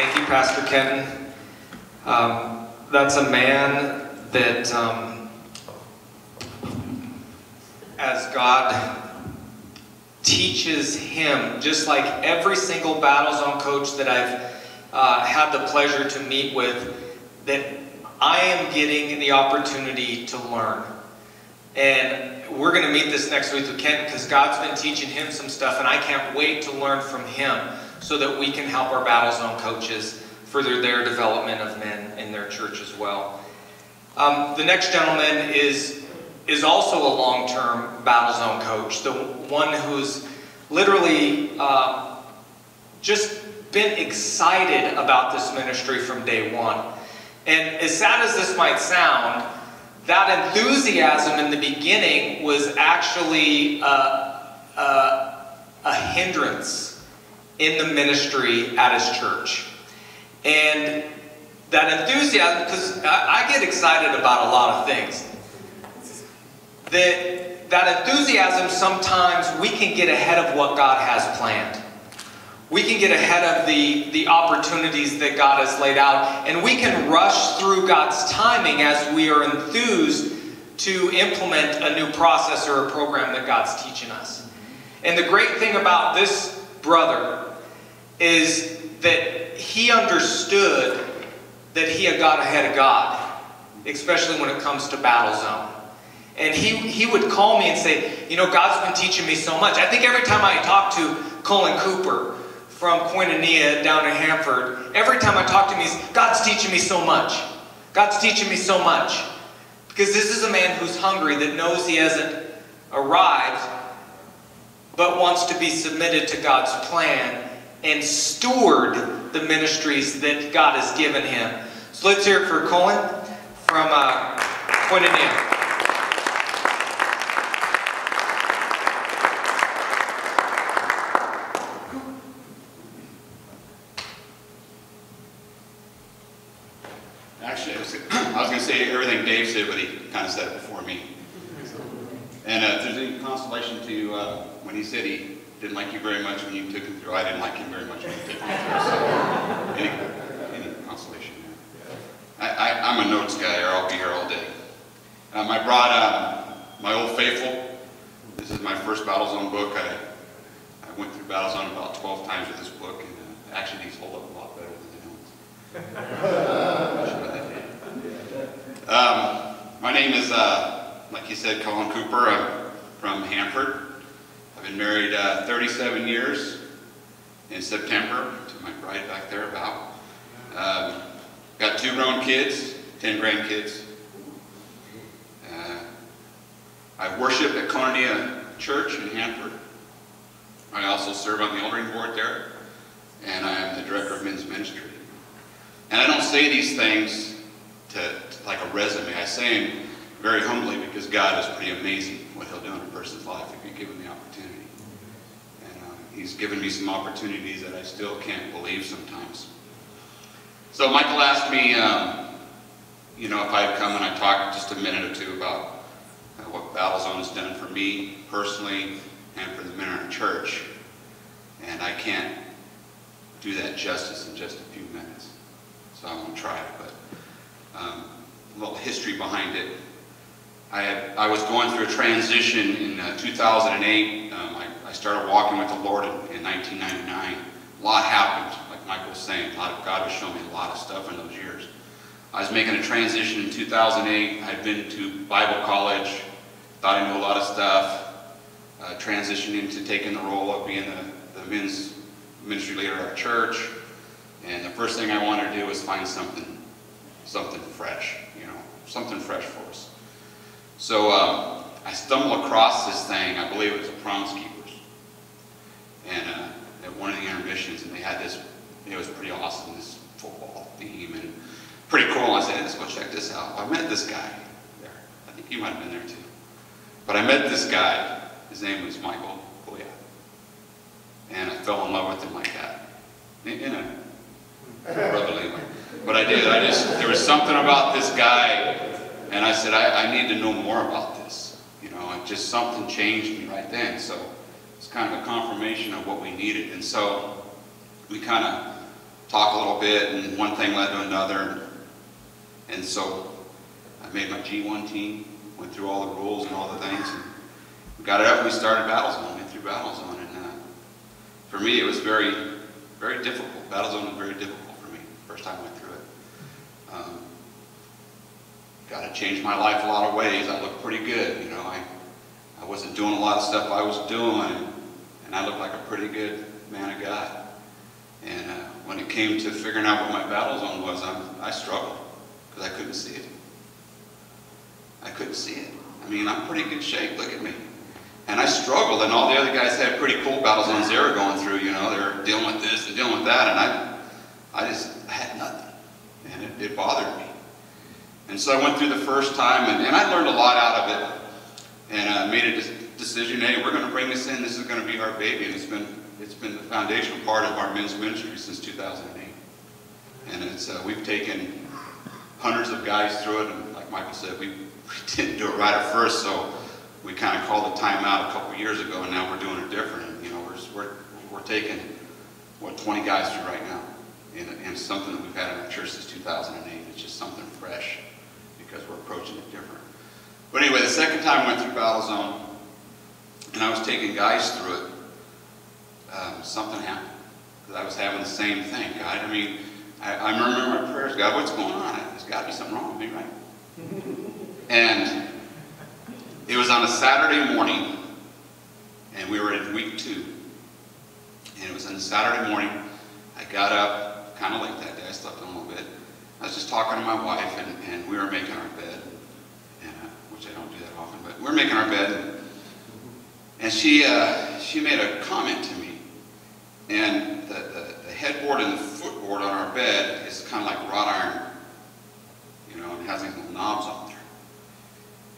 Thank you, Pastor Kenton. That's a man that, as God teaches him, just like every single BattleZone coach that I've had the pleasure to meet with, that I am getting the opportunity to learn. And we're going to meet this next week with Kent because God's been teaching him some stuff, and I can't wait to learn from him so that we can help our BattleZone coaches further their development of men in their church as well. The next gentleman is also a long-term BattleZone coach, the one who's literally just been excited about this ministry from day one. And as sad as this might sound, that enthusiasm in the beginning was actually a hindrance in the ministry at his church. And that enthusiasm, because I get excited about a lot of things, that enthusiasm, sometimes we can get ahead of what God has planned. We can get ahead of the opportunities that God has laid out, and we can rush through God's timing as we are enthused to implement a new process or a program that God's teaching us. And the great thing about this brother is that he understood that he had got ahead of God, especially when it comes to BattleZone. And he would call me and say, you know, God's been teaching me so much. I think every time I talk to Cullen Cooper from Koinonia down in Hanford, every time I talk to him, God's teaching me so much. God's teaching me so much. Because this is a man who's hungry, that knows he hasn't arrived, but wants to be submitted to God's plan and steward the ministries that God has given him. So let's hear it for Cullen from Koinonia. Actually, I was going to say everything Dave said, but he kind of said it before me. And if there's any consolation to when he said he didn't like you very much when you took him through, I didn't like him very much when you took him through. So, any consolation there? I'm a notes guy, or I'll be here all day. I brought my Old Faithful. This is my first BattleZone book. I went through BattleZone about 12 times with this book, and actually these hold up a lot better than the new ones. My name is, like you said, Cullen Cooper. I'm from Hanford. I've been married 37 years in September to my bride back there about. Got 2 grown kids, 10 grandkids. I worship at Koinonia Church in Hanford. I also serve on the eldering board there, and I am the director of men's ministry. And I don't say these things like a resume. I say them very humbly because God is pretty amazing what He'll do in a person's life if you give Him the opportunity. And He's given me some opportunities that I still can't believe sometimes. So Michael asked me, you know, if I'd come and I'd talk just a minute or two about what BattleZone has done for me personally and for the men in our church. And I can't do that justice in just a few minutes. So I won't try it, but a little history behind it. I was going through a transition in 2008. I started walking with the Lord in 1999. A lot happened, like Michael was saying. God was showing me a lot of stuff in those years. I was making a transition in 2008. I'd been to Bible college, thought I knew a lot of stuff, transitioned into taking the role of being the men's ministry leader at our church. And the first thing I wanted to do was find something fresh, you know, something fresh for us. So I stumbled across this thing. I believe it was a Promise Keepers, and at one of the intermissions, and they had this. It was pretty awesome, this football theme, and pretty cool. I said, let's go check this out. I met this guy there. I think you might have been there too. But I met this guy. His name was Michael, and I fell in love with him like that, in a brotherly way. But I did. There was something about this guy, and I said, I need to know more about this. You know, just something changed me right then. So it's kind of a confirmation of what we needed. And so we kind of talk a little bit, and one thing led to another. And so I made my G1 team, went through all the rules and all the things. And we got it up and we started BattleZOne. We went through BattleZone. And for me, it was very, very difficult. BattleZone was very difficult for me, first time I went through it. Got to change my life a lot of ways. I looked pretty good, you know. I wasn't doing a lot of stuff I was doing, and I looked like a pretty good man of God. And when it came to figuring out what my BattleZone was, I struggled because I couldn't see it. I couldn't see it. I mean, I'm in pretty good shape. Look at me. And I struggled, and all the other guys had pretty cool BattleZones they were going through. You know, they were dealing with this and dealing with that, and I had nothing, and it bothered me. And so I went through the first time, and I learned a lot out of it, and made a decision. Hey, we're going to bring this in. This is going to be our baby, and it's been the foundational part of our men's ministry since 2008. And we've taken hundreds of guys through it, and like Michael said, we didn't do it right at first, so we kind of called the time out a couple years ago, and now we're doing it different. And, you know, we're taking 20 guys through right now, and something that we've had in our church since 2008. It's just something fresh because we're approaching it different. But anyway, the second time I went through BattleZone, and I was taking guys through it, something happened. Because I was having the same thing. God, I mean, I remember my prayers. God, what's going on? There's got to be something wrong with me, right? And it was on a Saturday morning, and we were in week 2. And it was on a Saturday morning. I got up kind of late that day. I slept in a little bit. I was just talking to my wife, and we were making our bed, which I don't do that often, but we were making our bed, and she made a comment to me. And the headboard and the footboard on our bed is kind of like wrought iron, you know, and has these little knobs on there.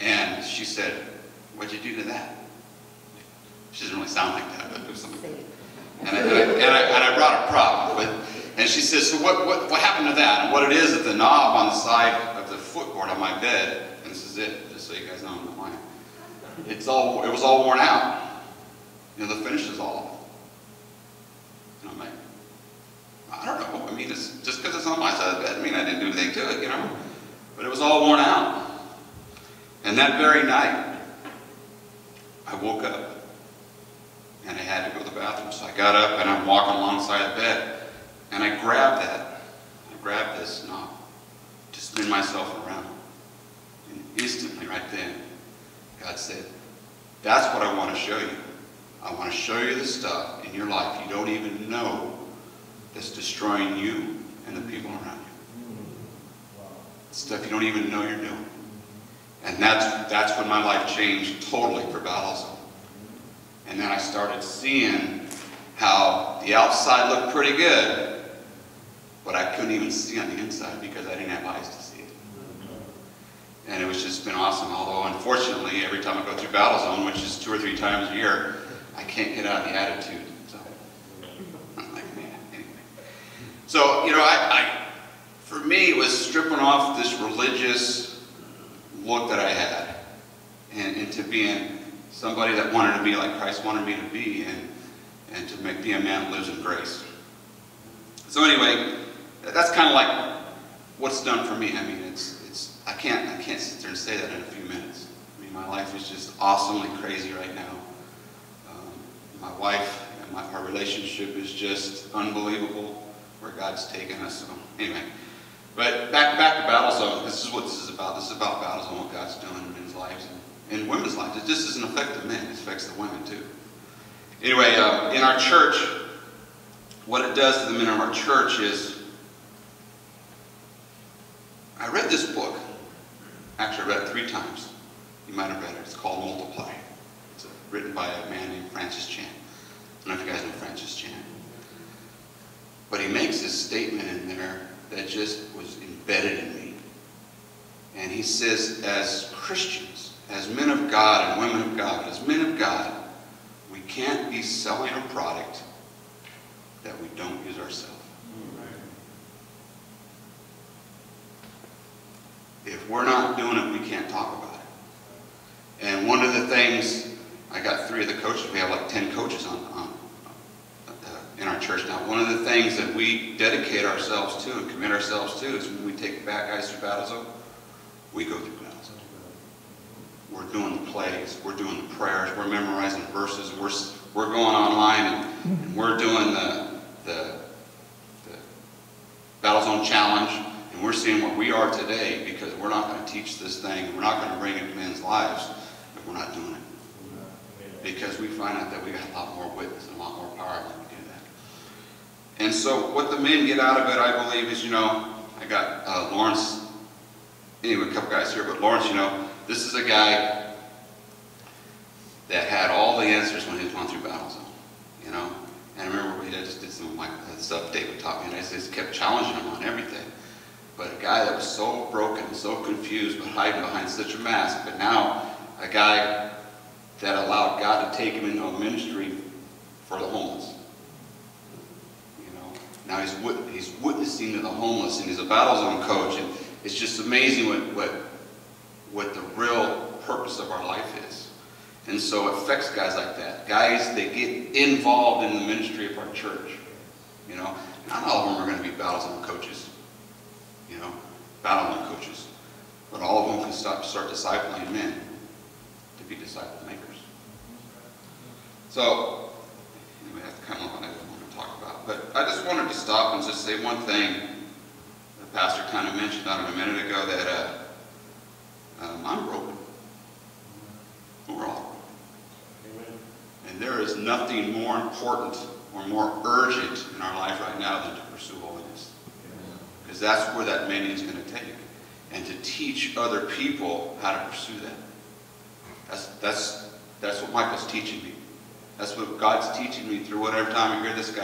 And she said, "What'd you do to that?" She doesn't really sound like that, but it was something. And I brought a prop, and she says, "So what happened to that?" And what it is the knob on the side of the footboard on my bed, and this is it, just so you guys know I'm not lying. It was all worn out. You know, the finish is all off. And I'm like, I don't know. I mean, it's just because it's on my side of the bed, I mean, I didn't do anything to it, you know. But it was all worn out. And that very night, I woke up. And I had to go to the bathroom. So I got up and I'm walking alongside the bed. And I grabbed this knob to spin myself around. And instantly, right then, God said, "That's what I want to show you. I want to show you the stuff in your life you don't even know that's destroying you and the people around you. Stuff you don't even know you're doing." And that's when my life changed totally for BattleZone. And then I started seeing how the outside looked pretty good, but I couldn't even see on the inside because I didn't have eyes to see it. And it was just been awesome. Although, unfortunately, every time I go through BattleZone, which is 2 or 3 times a year, I can't get out of the attitude. So, I'm like, man, anyway. So, you know, for me, it was stripping off this religious look that I had, and into being somebody that wanted to be like Christ wanted me to be, and to be a man who lives in grace. So anyway, that's kind of like what's done for me. I mean, I can't sit there and say that in a few minutes. I mean, my life is just awesomely crazy right now. My wife and our relationship is just unbelievable where God's taken us. So anyway, but back to BattleZone. This is what this is about. This is about BattleZone, what God's doing in men's lives and women's lives. It just doesn't affect the men, it affects the women too. Anyway, in our church, what it does to the men of our church is, I read this book. Actually, I read it 3 times. You might have read it. It's called Multiply. It's written by a man named Francis Chan. I don't know if you guys know Francis Chan. But he makes this statement in there that just was embedded in me. And he says, as Christians, as men of God and women of God, as men of God, we can't be selling a product that we don't use ourselves. If we're not doing it, we can't talk about it. And one of the things, I got 3 of the coaches, we have like 10 coaches in our church now. One of the things that we dedicate ourselves to and commit ourselves to is when we take back guys through BattleZOne, we go through BattleZone. We're doing the plays, we're doing the prayers, we're memorizing verses, we're going online and we're doing the BattleZone challenge, and we're seeing where we are today because we're not going to teach this thing, we're not going to bring it to men's lives if we're not doing it. Because we find out that we got a lot more witness and a lot more power when we do that. And so what the men get out of it, I believe, is, I got Lawrence, anyway, a couple guys here, but Lawrence, this is a guy that had all the answers when he was going through BattleZone, And I remember we just did some of my stuff David taught me, and I just kept challenging him on everything. But a guy that was so broken, so confused, but hiding behind such a mask, but now a guy that allowed God to take him into a ministry for the homeless. Now he's witnessing to the homeless, and he's a BattleZone coach, and it's just amazing what the real purpose of our life is. And so it affects guys like that. Guys that get involved in the ministry of our church. Not all of them are going to be BattleZone coaches. BattleZone coaches. But all of them can start discipling men to be disciple makers. So, anyway, that's kind of what I want to talk about. But I just wanted to stop and just say one thing. The pastor kind of mentioned on it a minute ago that I'm broken. We're all broken. And there is nothing more important or more urgent in our life right now than to pursue holiness. Because that's where that many is going to take. And to teach other people how to pursue that. That's what Michael's teaching me. That's what God's teaching me through whatever time I hear this guy.